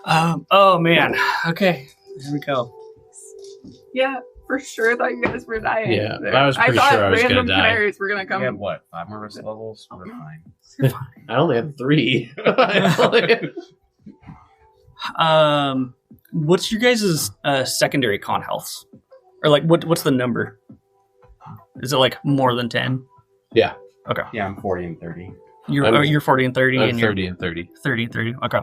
Oh man. Okay. Here we go. Yeah, for sure. I thought you guys were dying. Yeah, I was pretty sure I was going to die. Canaries were going to come. We have what? 5 more risk levels? We're fine. I only have 3. What's your guys' secondary con healths? Or like, what's the number? Is it like more than 10? Yeah. Okay. Yeah, I'm 40 and 30. You're 40 and 30. I'm and 30 and 30. 30 and 30. Okay.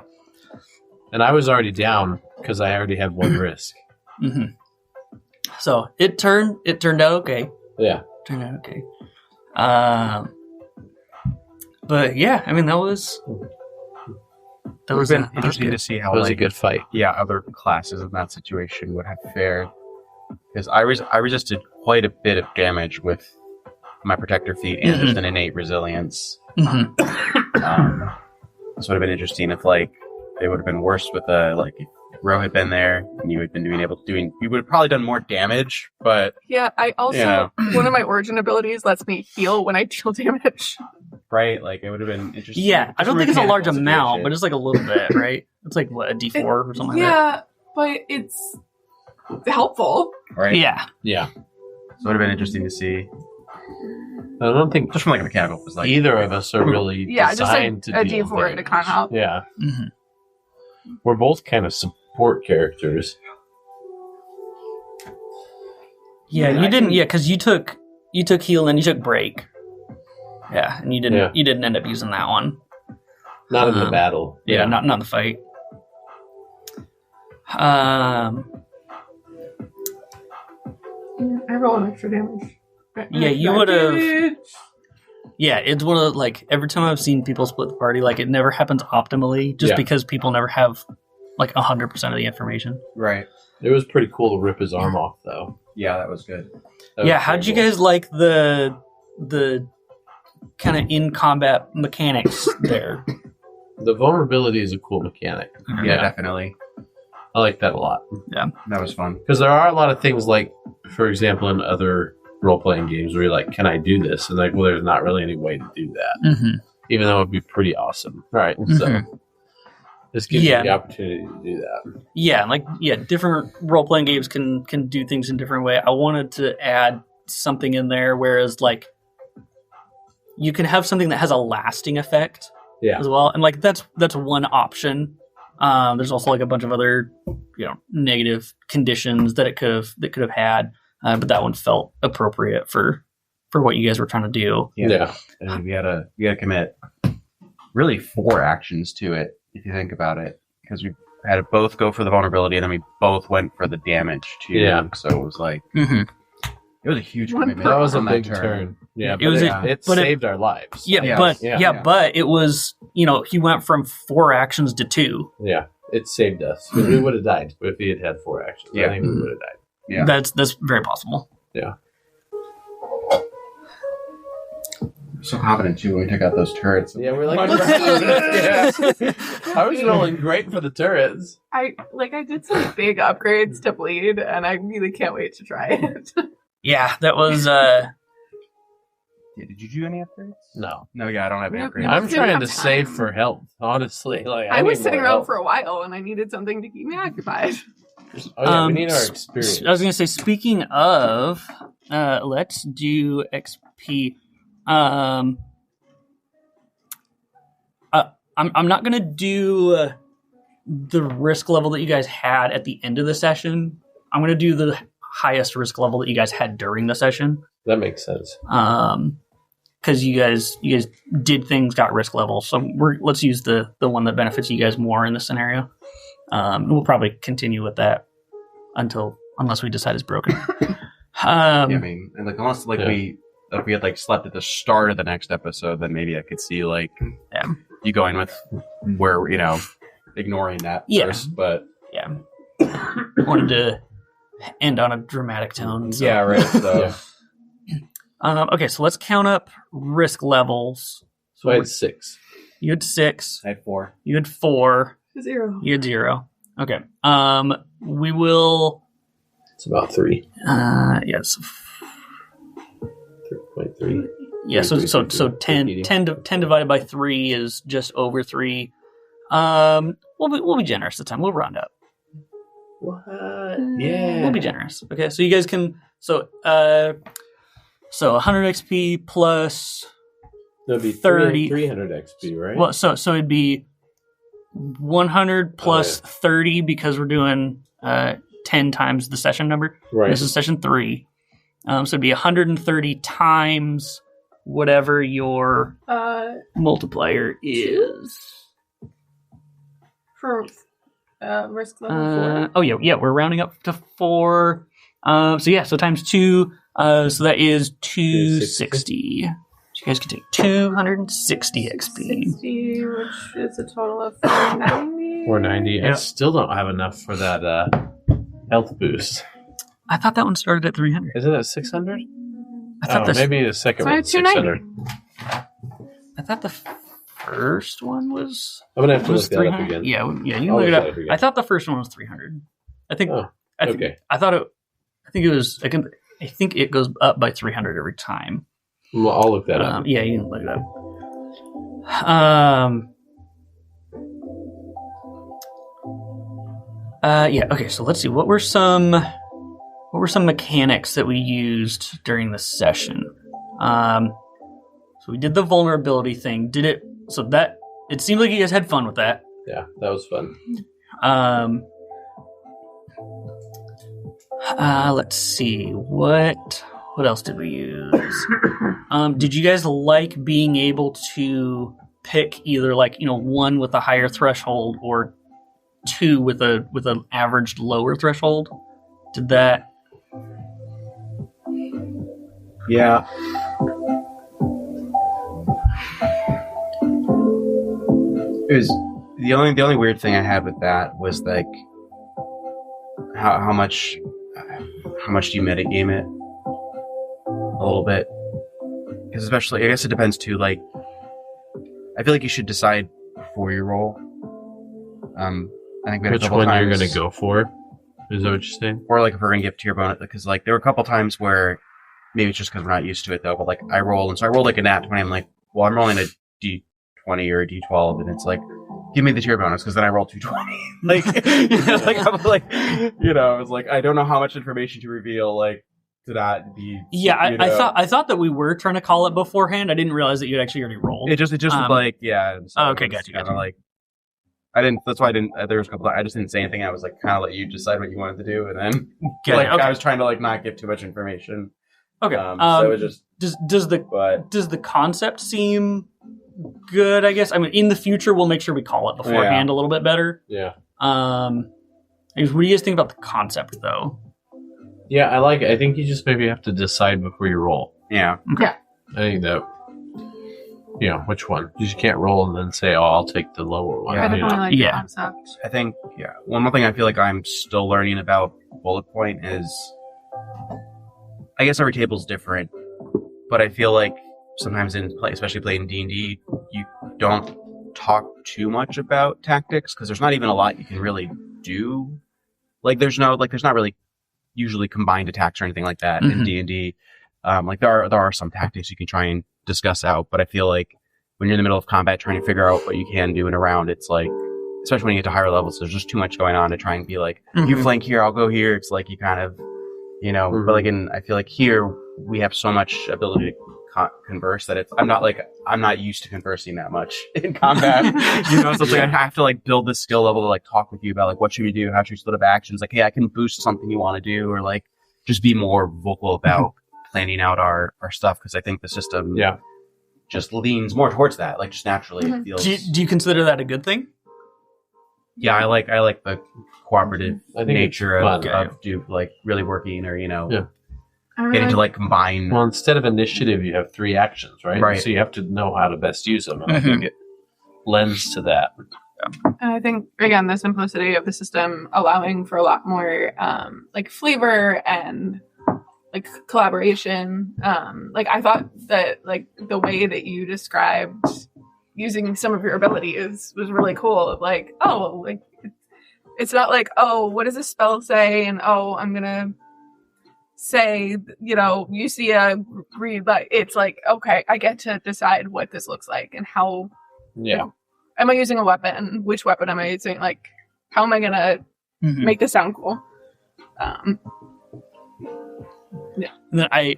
And I was already down because I already had 1 risk. Mm-hmm. So it turned out okay. Yeah. Turned out okay. But yeah, I mean that was been interesting to see how it was a good fight. Yeah, other classes in that situation would have fared. Because I resisted quite a bit of damage with my protector feat and just an innate resilience. Mm-hmm. This would have been interesting if like they would have been worse with if Ro had been there and you had been you would have probably done more damage, but yeah, I also one of my origin abilities lets me heal when I deal damage. Right, like it would have been interesting. Yeah, I don't think it's a large amount, but it's like a little bit, right? It's like what, a D4 or something like that. Yeah, but it's helpful. Right? Yeah. Yeah. So it would have been interesting to see. I don't think Just from like a mechanical perspective. either of us are really designed just a deal D4 to damage. kind of help. Yeah. Mm-hmm. We're both kind of support characters. Yeah, you didn't. Yeah, because you took heal and you took break. Yeah, and you didn't. Yeah. You didn't end up using that one. Not in the battle. Yeah, not in the fight. I roll an extra damage. Yeah, you would have. Yeah, it's one of the, like every time I've seen people split the party, like it never happens optimally, just because people never have like 100% of the information. Right. It was pretty cool to rip his arm off, though. Yeah, that was good. How'd you guys like the kind of in combat mechanics there? The vulnerability is a cool mechanic. Yeah, definitely. I like that a lot. Yeah, that was fun. Because there are a lot of things like, for example, in other role-playing games where you're like, can I do this? And like, well, there's not really any way to do that. Even though it would be pretty awesome. Right. So this gives you the opportunity to do that. Yeah, different role-playing games can do things in different way. I wanted to add something in there, whereas like you can have something that has a lasting effect as well. And like that's one option. There's also like a bunch of other, negative conditions that it could have had. But that one felt appropriate for what you guys were trying to do. Yeah. And we had to commit really 4 actions to it, if you think about it, because we had to both go for the vulnerability and then we both went for the damage too. Yeah. So it was like, it was a huge commitment. That was a big turn. Yeah, it saved our lives. But it was, he went from 4 actions to 2. Yeah, it saved us. We would have died if he had 4 actions. I think we would have died. Yeah, that's very possible. Yeah. So confident too when we took out those turrets. Yeah, we're like, let's do this. I was rolling great for the turrets. I did some big upgrades to bleed, and I really can't wait to try it. Yeah, that was. Yeah, did you do any upgrades? No, I don't have any upgrades. I'm trying to save for health, honestly. Like I was sitting around for a while, and I needed something to keep me occupied. We need our experience. I was going to say, speaking of, let's do XP. I'm not going to do the risk level that you guys had at the end of the session. I'm going to do the highest risk level that you guys had during the session. That makes sense. Because you guys did things, got risk levels. So let's use the one that benefits you guys more in this scenario. We'll probably continue with that unless we decide it's broken. Unless if we had like slept at the start of the next episode, then maybe I could see you going with where ignoring that first. But wanted to end on a dramatic tone. So. Yeah, right. So. Okay, so let's count up risk levels. So I had 6. You had 6. I had 4. You had 4. 0. You had 0. Okay. We will. It's about 3. Yes. 3.3. Yeah. So 10 divided by 3 is just over 3. We'll be generous this time. We'll round up. What? Yeah. We'll be generous. Okay, so you guys can. So 100 XP plus. That'd be 30. 300 XP, right? Well, so it'd be 100 plus 30 because we're doing 10 times the session number. Right. This is session 3. So it'd be 130 times whatever your multiplier is. For risk level 4. Oh yeah, we're rounding up to 4. So times 2. So that is 260. So you guys can take 260 XP. 60, which is a total of 490. 490. Yep. I still don't have enough for that health boost. I thought that one started at 300. Is it at 600? I thought maybe the second one was 600. I thought the first one was. I'm gonna have to look that 300. up again. Yeah, you can I'll look it look up. that up again. I thought the first one was 300. I think. Okay. I think it was. I think it goes up by 300 every time. Well, I'll look that up. Yeah, you can look it up. Yeah. Okay. So let's see. What were some mechanics that we used during the session? So we did the vulnerability thing. Did it? So that it seemed like you guys had fun with that. Yeah, that was fun. Let's see. What else did we use? Did you guys like being able to pick either one with a higher threshold or 2 with an averaged lower threshold? Did that? Yeah. It was the only weird thing I had with that was like how much do you metagame it a little bit? Because especially, I guess it depends too. Like, I feel like you should decide before you roll. I think we had Which a couple one times, you're gonna go for? Is that what you're saying? or like if we're gonna give tier bonus, because like there were a couple times where maybe it's just because we're not used to it though. But like I rolled like a nat 20. I'm like, well, I'm rolling a D20 or a D12, and it's like, give me the tier bonus because then I roll 220. Like, I'm like, it's like I don't know how much information to reveal. Like, to not be. Yeah, I thought that we were trying to call it beforehand. I didn't realize that you'd actually already rolled. It just was like, yeah. So okay, gotcha. Like, I didn't. That's why I didn't. There was a couple. I just didn't say anything. I was like, kind of let you decide what you wanted to do, and then I was trying to like not give too much information. Okay. So it just does the concept seem good? I guess. I mean, in the future, we'll make sure we call it beforehand a little bit better. Yeah. What do you guys think about the concept, though? Yeah, I like it. I think you just maybe have to decide before you roll. Yeah. Okay. I think that. Which one? You just can't roll and then say, "Oh, I'll take the lower one." I definitely like the Yeah. concept. I think, one more thing I feel like I'm still learning about bullet point is, I guess every table's different, but I feel like sometimes especially playing D&D, you don't talk too much about tactics because there's not even a lot you can really do. Like there's not really usually combined attacks or anything like that in D&D. Like there are some tactics you can try and discuss out, but I feel like when you're in the middle of combat trying to figure out what you can do in a round, it's like, especially when you get to higher levels, there's just too much going on to try and be like, you flank here, I'll go here. It's like you kind of, but like I feel like here we have so much ability to converse that I'm not used to conversing that much in combat. So it's like I have to like build this skill level to like talk with you about like what should we do, how should we split up actions, like, hey, I can boost something you want to do, or like just be more vocal about planning out our stuff, because I think the system just leans more towards that, like just naturally it feels. Do you consider that a good thing? Yeah, I like the cooperative nature of like really working, or getting to like combine. Well, instead of initiative, you have 3 actions, right? Right. So you have to know how to best use them. And I think it lends to that. And I think, again, the simplicity of the system allowing for a lot more like flavor and like collaboration. Like I thought that like the way that you described using some of your abilities was really cool. Like, oh, like it's not like, oh, what does this spell say? And oh, I'm gonna say, you see a green light. It's like, okay, I get to decide what this looks like and how am I using a weapon? Which weapon am I using? Like, how am I gonna make this sound cool? And then I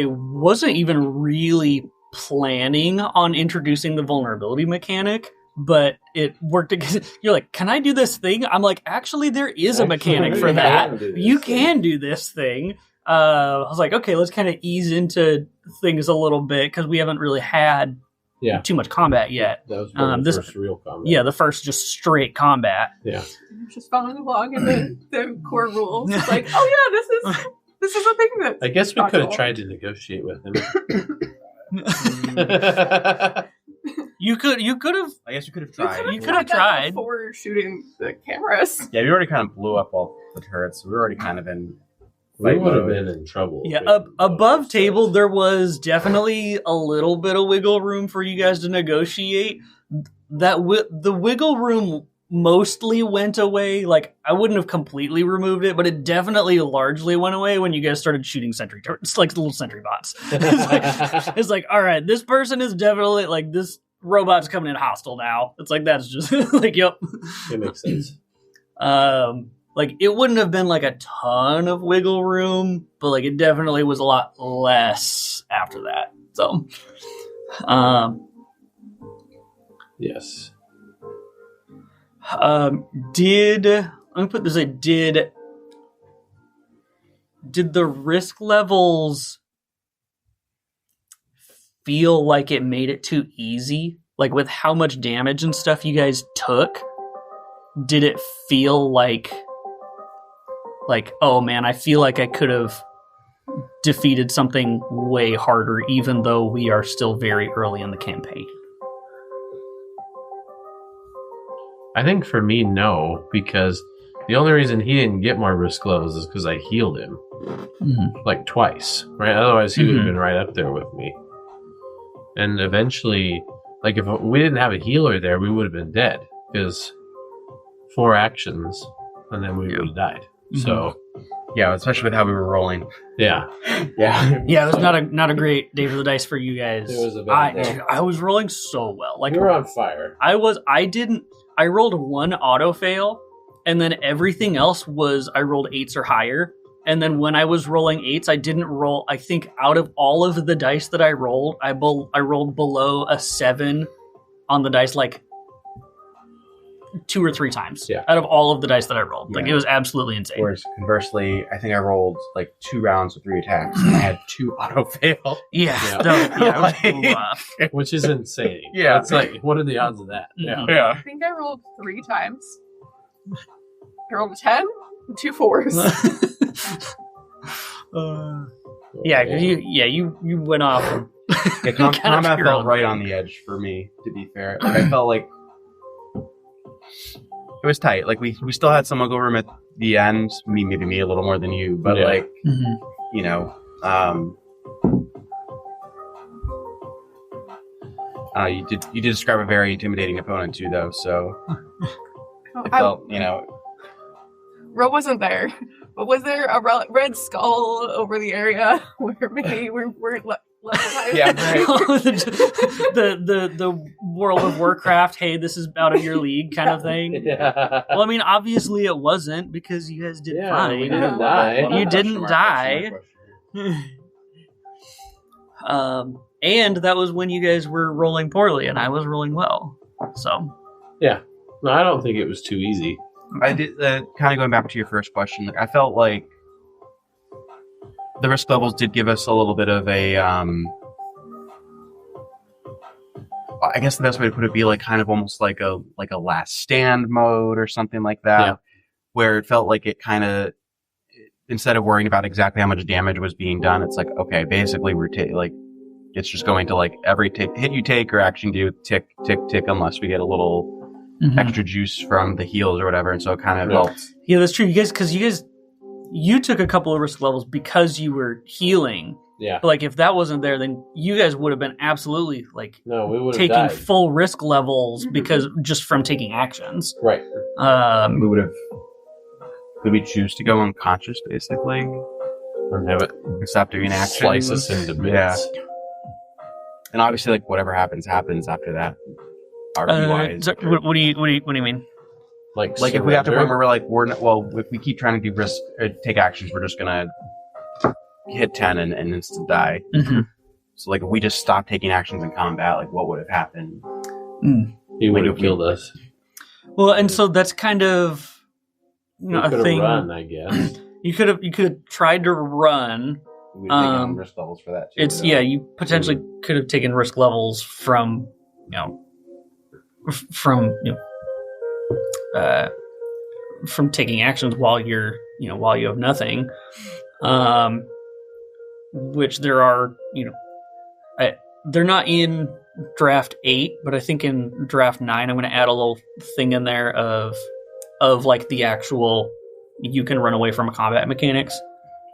wasn't even really planning on introducing the vulnerability mechanic, but it worked against. You're like, can I do this thing? I'm like, actually, there is a mechanic for that. You can do this thing. I was like, okay, let's kind of ease into things a little bit because we haven't really had too much combat yet. That was the first real combat. Yeah, the first just straight combat. Yeah. Just following along in the core rules. It's like, oh yeah, this is a thing that. I guess we could have tried to negotiate with him. You could have. I guess you could have tried. You could have tried before shooting the cameras. Yeah, we already kind of blew up all the turrets. We were already kind of in. We would have been in trouble. Yeah, above table, there was definitely a little bit of wiggle room for you guys to negotiate. The wiggle room mostly went away. Like, I wouldn't have completely removed it, but it definitely largely went away when you guys started shooting sentry turrets, like little sentry bots. It's like, all right, this person is definitely, like, this robot's coming in hostile now. It's like, that's just, like, yep. It makes sense. Like, it wouldn't have been, like, a ton of wiggle room, but, like, it definitely was a lot less after that. So, yes. Let me put this in, did the risk levels feel like it made it too easy? Like, with how much damage and stuff you guys took, did it feel like, oh man, I feel like I could have defeated something way harder, even though we are still very early in the campaign? I think for me, no, because the only reason he didn't get more risk levels is because I healed him like twice, right? Otherwise, he would have been right up there with me. And eventually, like, if we didn't have a healer there, we would have been dead because 4 actions and then we would have died. So, yeah, especially with how we were rolling. Yeah. Yeah, it was not a great day for the dice for you guys. It was a bad day. I was rolling so well. Like, you were on fire. I rolled 1 auto fail, and then everything else was I rolled 8s or higher. And then when I was rolling 8s, I didn't roll. I think out of all of the dice that I rolled, I rolled below a 7 on the dice, like 2 or 3 times. Yeah. Out of all of the dice that I rolled, Yeah. like, it was absolutely insane. Whereas conversely, I think I rolled like 2 rounds with 3 attacks, and I had 2 auto fail. Yeah, Yeah. it was rough. Which is insane. Yeah. It's like, what are the odds of that? Yeah. I think I rolled 3 times. I rolled a 10 and 2 4s. You went off. And Yeah, combat felt right on the edge for me, to be fair. Like, I felt like it was tight. Like, we still had some wiggle room at the end. Maybe me a little more than you, but like, you know, you did describe a very intimidating opponent too, though. So it felt, you know, Ro wasn't there, but was there a red skull over the area where maybe we weren't left behind? Yeah, right. the World of Warcraft, hey, this is out of your league kind of thing. Yeah. Well, I mean, obviously it wasn't, because you guys did fine. We didn't die. You didn't die. And that was when you guys were rolling poorly and I was rolling well. So Yeah. No, I don't think it was too easy. I did kind of going back to your first question. I felt like the risk levels did give us a little bit of a. I guess the best way to put it would be like kind of almost like a last stand mode or something like that, where it felt like it kind of, instead of worrying about exactly how much damage was being done, it's like, okay, basically we're it's just going to, like, every hit you take or action you do, tick tick tick, unless we get a little extra juice from the heals or whatever, and so it kind of helps. Yeah, that's true. You took a couple of risk levels because you were healing. Yeah. But, like, if that wasn't there, then you guys would have been absolutely, like, No, we would have taking died. full risk levels because just from taking actions. Right. We would have. Could we choose to go unconscious, basically, And have it and stop doing actions? slice us into bits. Yeah. And obviously, like, whatever happens after that. RP-wise. What do you mean? Like if we have to remember, if we keep trying to do risk, take actions, we're just gonna hit 10 and instant die. Mm-hmm. So like if we just stopped taking actions in combat, like what would have happened? He would have killed us. Well, and so that's kind of a thing. Run, I guess. You could have tried to run. We've taken risk levels for that too. You potentially could have taken risk levels from taking actions while you have nothing, which there are, they're not in draft 8, but I think in draft 9 I'm going to add a little thing in there of like the actual you can run away from combat mechanics,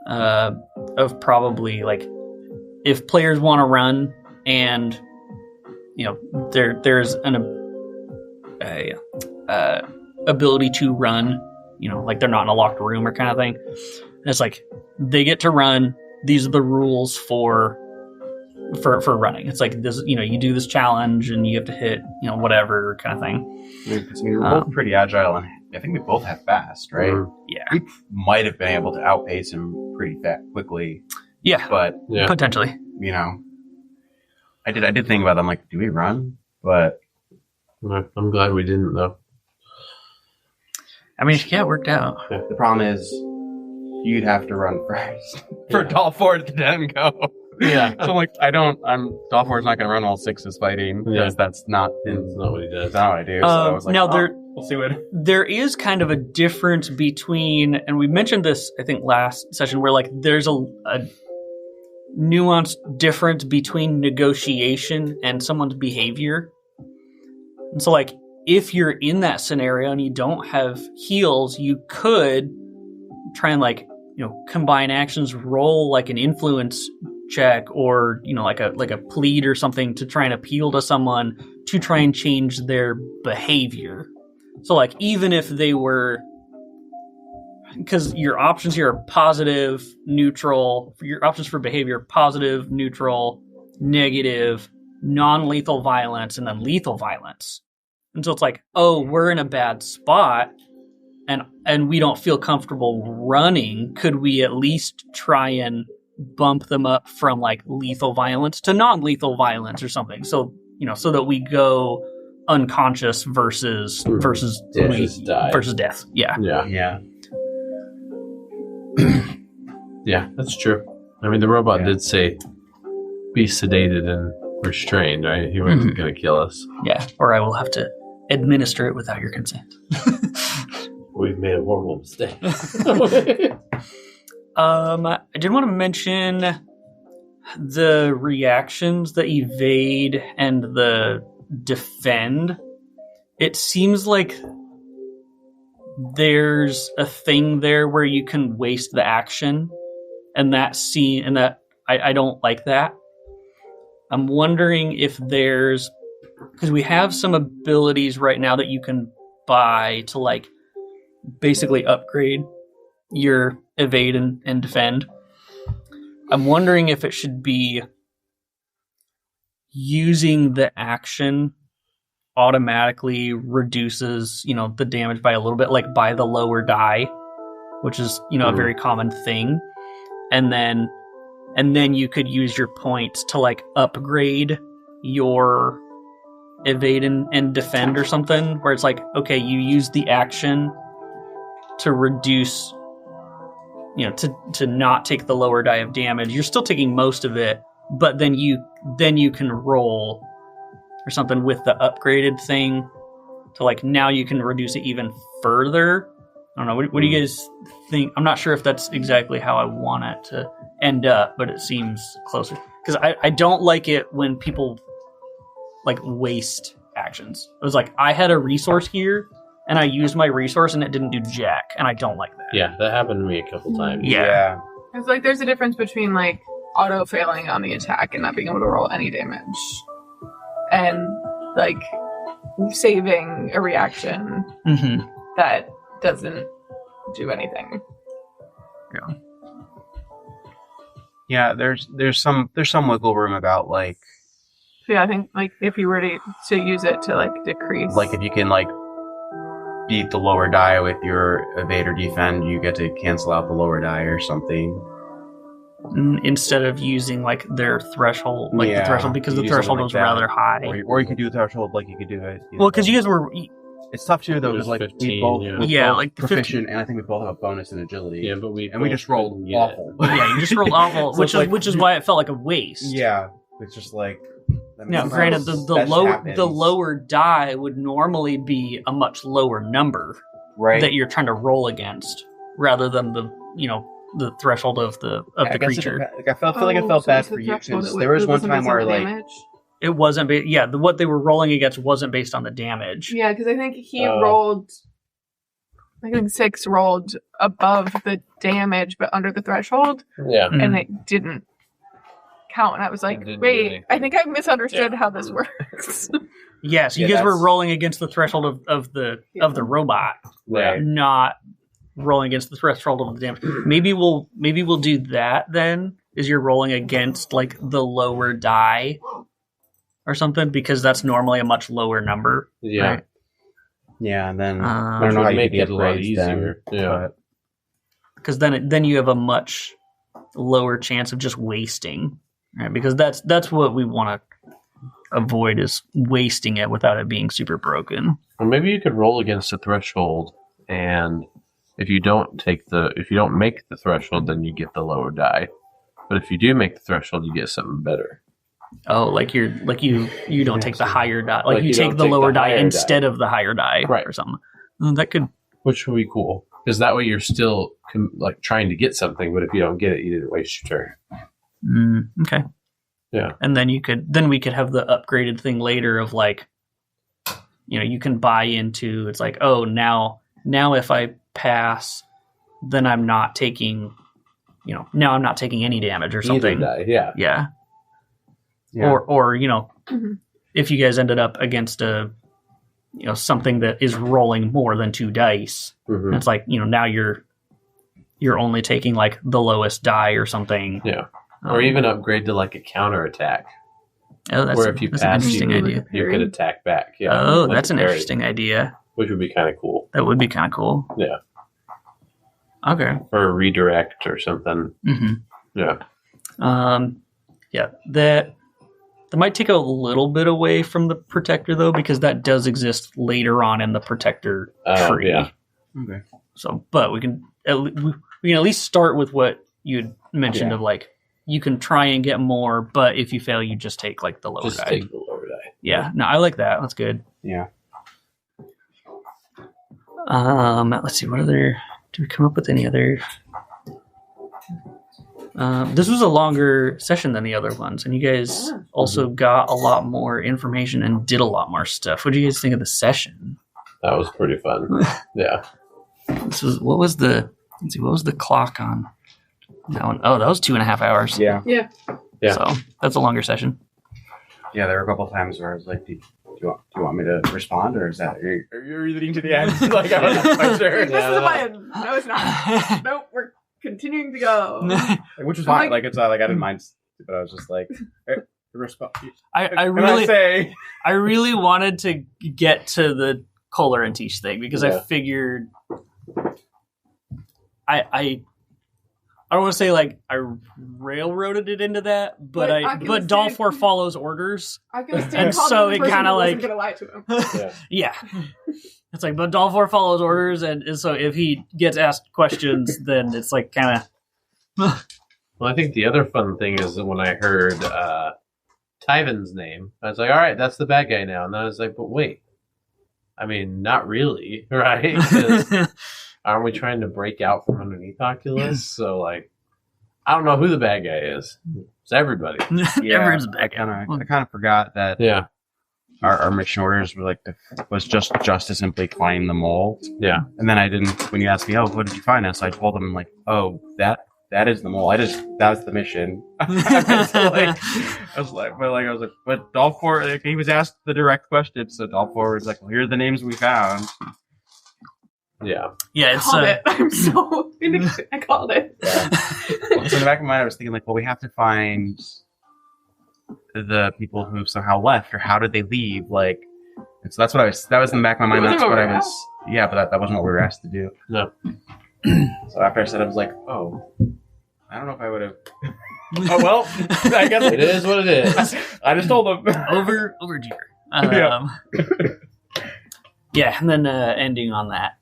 of probably like if players want to run and there's an ability to run, like they're not in a locked room or kind of thing. And it's like they get to run. These are the rules for running. It's like this, you do this challenge and you have to hit, whatever kind of thing. We're both pretty agile, and I think we both have fast, right? Yeah, we might have been able to outpace him pretty quickly. Yeah, but potentially. I did think about it. I'm like, do we run? But I'm glad we didn't, though. I mean, it worked out. Yeah. The problem is, you'd have to run first for Dollfour to then go. Yeah. So I'm like, Dollfour's not going to run while 6 is fighting because that's not what he does. That's not what I do. So I was like, we'll see what. There is kind of a difference between, and we mentioned this, I think, last session, where like there's a nuanced difference between negotiation and someone's behavior. And so, like, if you're in that scenario and you don't have heals, you could try and combine actions, roll like an influence check or like a plead or something to try and appeal to someone to try and change their behavior. So like even if they were, because your options here are positive, neutral, your options for behavior, positive, neutral, negative, non-lethal violence, and then lethal violence. And so it's like, oh, we're in a bad spot and we don't feel comfortable running. Could we at least try and bump them up from like lethal violence to non-lethal violence or something? So, so that we go unconscious versus death. Yeah. Yeah, that's true. I mean, the robot did say be sedated and restrained, right? He wasn't going to kill us. Yeah, or I will have to administer it without your consent. We've made a horrible mistake. I did want to mention the reactions, the evade and the defend. It seems like there's a thing there where you can waste the action, and I don't like that. I'm wondering if there's, because we have some abilities right now that you can buy to like basically upgrade your evade and defend. I'm wondering if it should be using the action automatically reduces, the damage by a little bit, like by the lower die, which is, a very common thing. And then you could use your points to like upgrade your evade and defend or something, where it's like, okay, you use the action to reduce, to not take the lower die of damage. You're still taking most of it, but then you can roll or something with the upgraded thing to like, now you can reduce it even further. I don't know. What do you guys think? I'm not sure if that's exactly how I want it to end up, but it seems closer. Because I don't like it when people like waste actions. It was like, I had a resource here and I used my resource and it didn't do jack, and I don't like that. Yeah, that happened to me a couple times. Yeah. It's like there's a difference between like auto failing on the attack and not being able to roll any damage, and like saving a reaction that doesn't do anything. Yeah, there's some wiggle room about like So yeah, I think like if you were to use it to like decrease, Like if you can like beat the lower die with your evade or defend, you get to cancel out the lower die or something. Instead of using like their threshold, like Yeah, the threshold, because you the do threshold something was like that. rather high. Or you could do a threshold like you could do it. Well, because you guys were, It's tough too though, It because was like 15, we both, yeah. we're Yeah, both like the proficient, and I think we both have a bonus in agility. Yeah, but we both just rolled couldn't get it. awful. yeah, you just rolled awful, So it's like- which is why it felt like a waste. Yeah, it's just like. Now, granted, the lower die would normally be a much lower number right that you're trying to roll against, rather than the the threshold of the creature. I feel like it felt bad it's the for you threshold. because It there was one wasn't time based on where the like damage. It wasn't, what they were rolling against wasn't based on the damage. Yeah, because I think he rolled. I think 6 rolled above the damage, but under the threshold, Yeah. and it didn't count. And I was like, It didn't do wait, anything. I think I misunderstood how this works. Yeah, so you Yeah, guys were that's- rolling against the threshold of the robot, Right. not rolling against the threshold of the damage. Maybe we'll do that then. Is you're rolling against like the lower die or something, because that's normally a much lower number. Yeah. Right? yeah, and then I Um, don't know how Would you make could get it a lot raised easier. then, Yeah. Because then you have a much lower chance of just wasting, right? Because that's what we want to avoid, is wasting it without it being super broken. Or maybe you could roll against a threshold, and if you don't make the threshold, then you get the lower die. But if you do make the threshold, you get something better. Oh, like you don't take the higher die, like you take don't the take lower the die higher instead of the higher die, Right. or something. That could. Which would be cool, because that way you're still like trying to get something, but if you don't get it, you didn't waste your turn. Okay. Yeah. And then we could have the upgraded thing later of like, you can buy into, it's like, oh, now if I pass, then I'm not taking, now I'm not taking any damage or something. Either die, yeah. Yeah. Yeah. Or Mhm. if you guys ended up against a, something that is rolling more than 2 dice, Mhm. it's like, now you're only taking like the lowest die or something. Yeah. Or even upgrade to like a counter attack, oh, that's, where if you that's an pass, interesting idea. you could attack back. Yeah. Oh, like that's a an parry, interesting idea. Which would be kind of cool. That would be kind of cool. Yeah. Okay. Or a redirect or something. Mm-hmm. Yeah. Yeah. That might take a little bit away from the protector though, because that does exist later on in the protector tree. Yeah. Okay. So, but we can at least start with what you'd mentioned Yeah. of like, you can try and get more, but if you fail, you just take like the lower Just die. take the lower die. Yeah. No, I like that. That's good. Yeah. Let's see. What other? Do we come up with any other? This was a longer session than the other ones, and you guys also got a lot more information and did a lot more stuff. What do you guys think of the session? That was pretty fun. Yeah. What was the clock on that one? Oh, that was 2.5 hours. Yeah. Yeah. Yeah. So that's a longer session. Yeah, there were a couple of times where I was like, do you want me to respond, or is that are you leading to the end? Like I wasn't quite sure. This is the end. No, it's not. Nope, we're continuing to go. Which was I'm fine. like- Like it's not like I didn't mind, but I was just like, respond. I really wanted to get to the Koehler and Teesh thing because I Yeah. figured I don't want to say like I railroaded it into that, but But Dollfour follows orders. I can And stand so it kinda wasn't like- gonna lie to him. Yeah. Yeah. It's like, but Dollfour follows orders, and so if he gets asked questions, then it's like kind of. Well, I think the other fun thing is that when I heard Tyven's name, I was like, all right, that's the bad guy now. And then I was like, but wait. I mean, not really, right? 'Cause aren't we trying to break out from underneath Oculus? So, like, I don't know who the bad guy is. It's everybody. Everyone's a bad guy. I kind of forgot that Yeah. our mission orders were like was just to simply find the mole. Yeah. And then I didn't. When you asked me, oh, what did you find? So I told them like, oh, that is the mole. That was the mission. But Dollfour, like, he was asked the direct question, so Dollfour was like, well, here are the names we found. Yeah. Yeah, I it's called it. I'm so I called it. So in the back of my mind, I was thinking like, well, we have to find the people who somehow left, or how did they leave? Like, and so that was in the back of my mind. That's what I was. Yeah, but that wasn't what we were asked to do. No. So after I said, I was like, oh, I don't know if I would have. Oh well, I guess it is what it is. I just told them over Jeeper. Yeah, and then ending on that,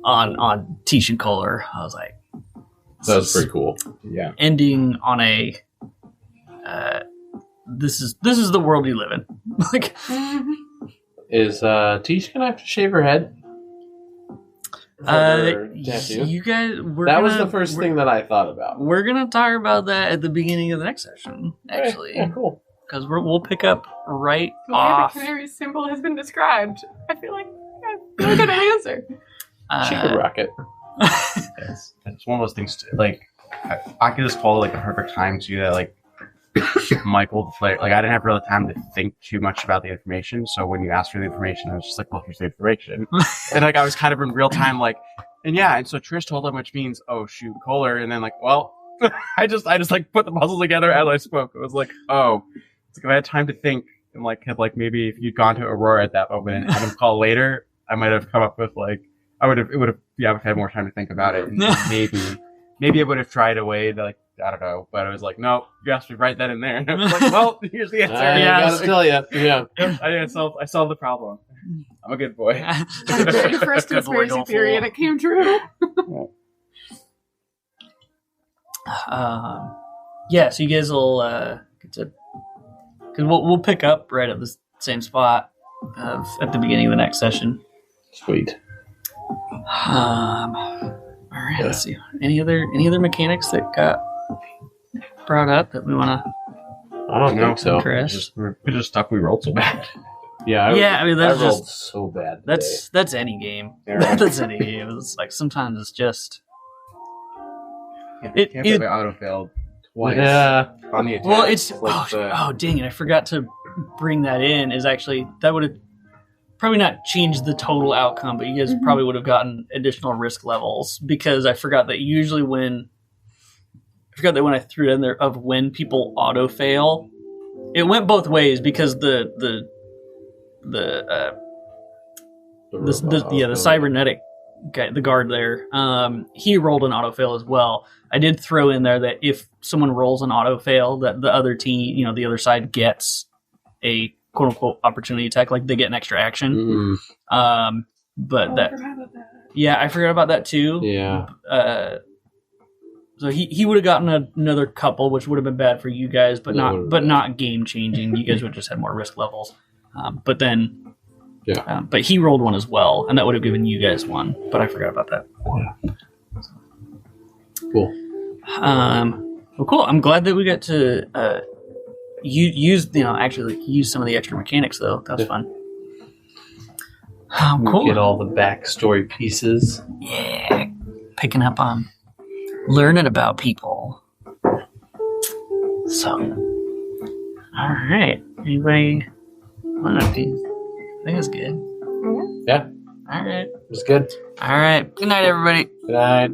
on Teesh and Koehler, I was like, that was pretty cool. Yeah, ending on a this is the world we live in. Like, is Teesh gonna have to shave her head? You guys, was the first thing that I thought about. We're gonna talk about that at the beginning of the next session, actually. Okay. Yeah, cool. Because we'll pick up right the way off. The canary symbol has been described. I feel like I got an answer. She could rock it. It's one of those things. Like I could just call it like a perfect time to that. Like Michael, the player. Like I didn't have really time to think too much about the information. So when you asked for the information, I was just like, "Well, here's the information." And like I was kind of in real time, like, and so Trish told him, which means, "Oh shoot, Koehler," and then like, well. I just like put the puzzles together as I spoke. It was like, oh, it's like if I had time to think and like had like maybe if you'd gone to Aurora at that moment and had him call later, I might have come up with like I would have had more time to think about it. And maybe I would have tried a way to like I don't know, but I was like, no, you asked me right then and there, and I was like, well, here's the answer. I gotta tell you, yeah, I solved the problem. I'm a good boy. Very first conspiracy theory, and it came true. So you guys will get to, because we'll pick up right at the same spot at the beginning of the next session. Sweet. All right. Let's see. Any other mechanics that got brought up that we want to? I don't think so. Chris, we're just stuck. We rolled so bad. Yeah. I mean that's I rolled just so bad. That's any game. That's any game. It's like sometimes it's just. Can't believe I auto-failed twice. Yeah. On the attack. Well, it's like dang it! I forgot to bring that in. Is actually that would have probably not changed the total outcome, but you guys probably would have gotten additional risk levels because I forgot that when I threw it in there of when people auto fail, it went both ways because the cybernetic guy, the guard there, he rolled an autofail as well. I did throw in there that if someone rolls an autofail, that the other team, the other side gets a quote unquote opportunity attack, like they get an extra action. But I forgot about that. Yeah, I forgot about that too. Yeah. So he would have gotten another couple, which would have been bad for you guys, but not game changing. You guys would have just had more risk levels. But then. Yeah. But he rolled one as well, and that would have given you guys one. But I forgot about that. Yeah. Cool. Well, cool. I'm glad that we got to use some of the extra mechanics though. That was fun. Cool. Get all the backstory pieces. Yeah, picking up on learning about people. So, all right. Anybody want to be? I think it's good. Yeah. All right. It was good. All right. Good night, everybody. Good night.